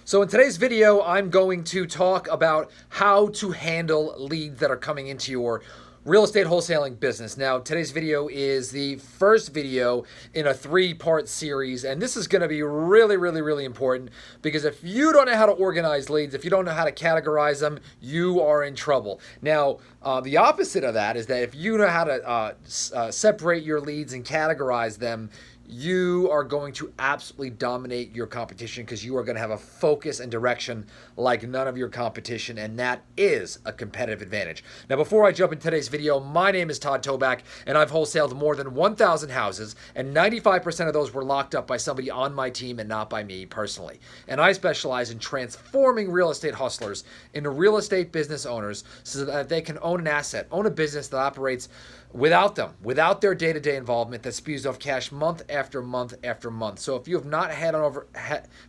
So in today's video, I'm going to talk about how to handle leads that are coming into your real estate wholesaling business. Now, today's video is the first video in a three-part series, and this is going to be really important because if you don't know how to organize leads, if you don't know how to categorize them, you are in trouble. Now, the opposite of that is that if you know how to separate your leads and categorize them, you are going to absolutely dominate your competition because you are going to have a focus and direction like none of your competition, and that is a competitive advantage. Now, before I jump into today's video, my name is Todd Toback, and I've wholesaled more than 1,000 houses, and 95% of those were locked up by somebody on my team and not by me personally. And I specialize in transforming real estate hustlers into real estate business owners so that they can own an asset, own a business that operates without them, without their day-to-day involvement, that spews off cash month after month after month. So if you have not if you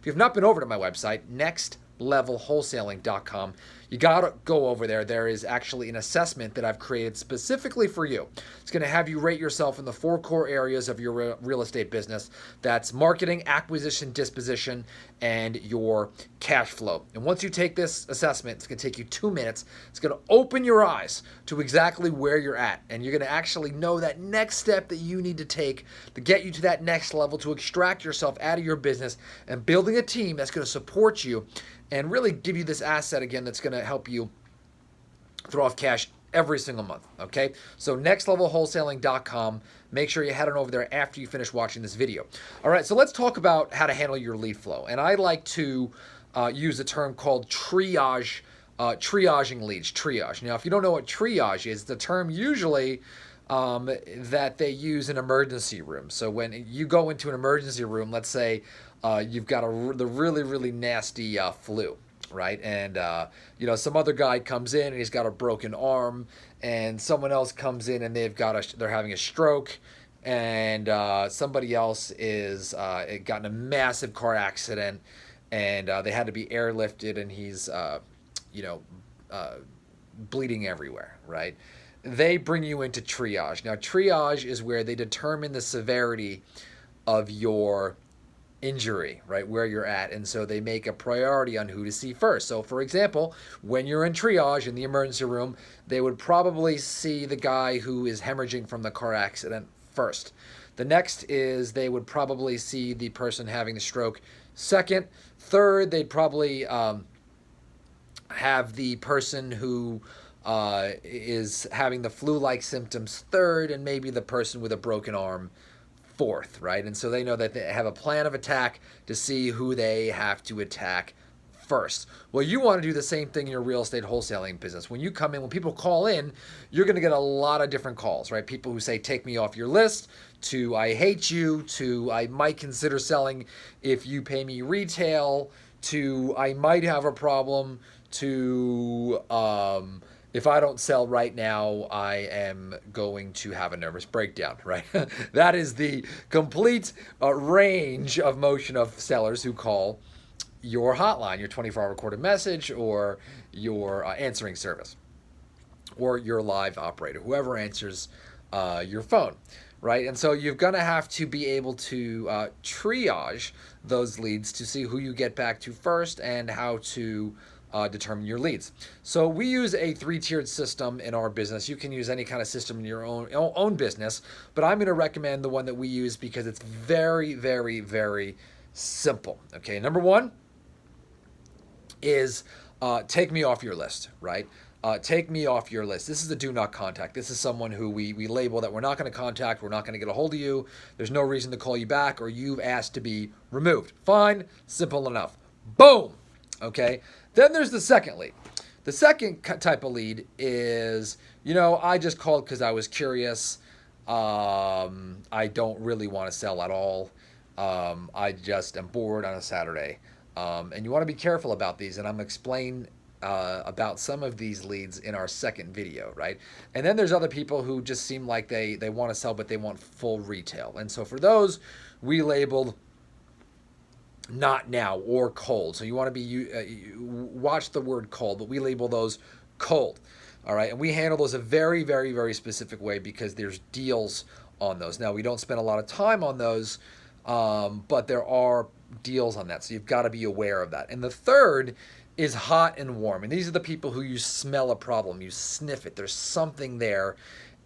have not been over to my website, nextlevelwholesaling.com, you gotta go over there. There is actually an assessment that I've created specifically for you. It's gonna have you rate yourself in the 4 core areas of your real estate business. That's marketing, acquisition, disposition, and your cash flow. And once you take this assessment, it's gonna take you 2 minutes. It's gonna open your eyes to exactly where you're at. And you're gonna actually know that next step that you need to take to get you to that next level, to extract yourself out of your business and building a team that's gonna support you and really give you this asset again that's going to help you throw off cash every single month, okay? So nextlevelwholesaling.com. Make sure you head on over there after you finish watching this video. All right, so let's talk about how to handle your lead flow. And I like to use a term called triage, triaging leads, triage. Now, if you don't know what triage is, the term usually that they use in emergency rooms. So when you go into an emergency room, let's say you've got the really nasty flu, right? And some other guy comes in and he's got a broken arm, and someone else comes in and they're having a stroke, and somebody else is gotten a massive car accident, and they had to be airlifted, and he's bleeding everywhere, right? They bring you into triage. Now, triage is where they determine the severity of your injury, right, where you're at. And so they make a priority on who to see first. So, for example, when you're in triage in the emergency room, they would probably see the guy who is hemorrhaging from the car accident first. The next is they would probably see the person having the stroke second. Third, they'd probably have the person who is having the flu-like symptoms third, and maybe the person with a broken arm fourth, right? And so they know that they have a plan of attack to see who they have to attack first. Well, you want to do the same thing in your real estate wholesaling business. When you come in, when people call in, you're going to get a lot of different calls, right? People who say, take me off your list, to I hate you, to I might consider selling if you pay me retail, to I might have a problem, to if I don't sell right now, I am going to have a nervous breakdown, right? That is the complete range of motion of sellers who call your hotline, your 24-hour recorded message, or your answering service, or your live operator, whoever answers your phone, right? And so you're going to have to be able to triage those leads to see who you get back to first and how to determine your leads. So we use a 3-tiered system in our business. You can use any kind of system in your own business, but I'm going to recommend the one that we use because it's very simple. Okay, number 1 is take me off your list, right? Take me off your list. This is a do not contact. This is someone who we label that we're not going to contact, we're not going to get a hold of you, there's no reason to call you back, or you've asked to be removed. Fine, simple enough. Boom. Okay, then there's the second lead. The second type of lead is, I just called because I was curious. I don't really want to sell at all. I just am bored on a Saturday. And you want to be careful about these, and I'm going to explain about some of these leads in our second video, right? And then there's other people who just seem like they want to sell, but they want full retail. And so for those, we labeled not now or cold. So you want to be watch the word cold, but we label those cold. All right, and we handle those a very specific way because there's deals on those. Now, we don't spend a lot of time on those, but there are deals on that. So you've got to be aware of that. And the third is hot and warm. And these are the people who you smell a problem, you sniff it. There's something there,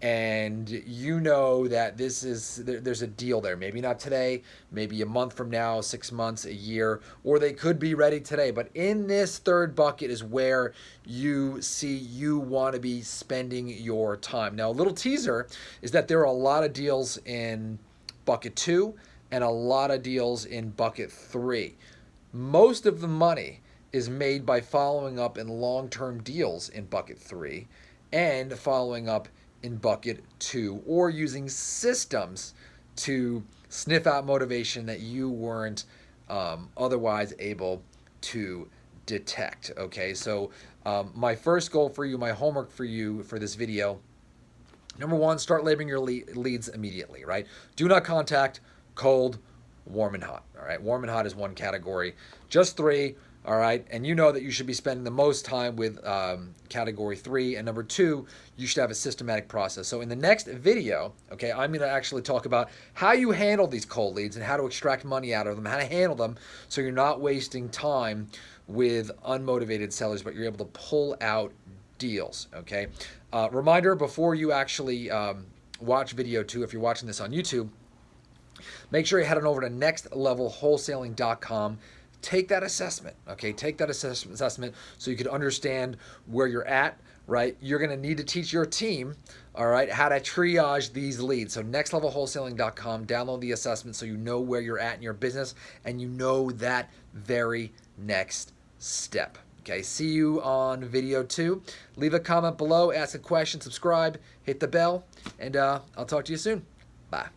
and you know that there's a deal there. Maybe not today, maybe a month from now, 6 months, a year, or they could be ready today. But in this third bucket is where you see you want to be spending your time. Now, a little teaser is that there are a lot of deals in bucket 2 and a lot of deals in bucket 3. Most of the money is made by following up in long-term deals in bucket 3 and following up in bucket 2, or using systems to sniff out motivation that you weren't otherwise able to detect. Okay, so my first goal for you, my homework for you for this video, number 1, start labeling your leads immediately, right? Do not contact, cold, warm and hot. All right, warm and hot is one category. Just 3. All right, and you know that you should be spending the most time with category 3. And number 2, you should have a systematic process. So in the next video, okay, I'm going to actually talk about how you handle these cold leads and how to extract money out of them, how to handle them so you're not wasting time with unmotivated sellers, but you're able to pull out deals, okay? Reminder, before you actually watch video 2, if you're watching this on YouTube, make sure you head on over to nextlevelwholesaling.com. Take that assessment, okay? Take that assessment so you can understand where you're at, right? You're going to need to teach your team, all right, how to triage these leads. So nextlevelwholesaling.com, download the assessment so you know where you're at in your business and you know that very next step. Okay, see you on video 2. Leave a comment below, ask a question, subscribe, hit the bell, and I'll talk to you soon. Bye.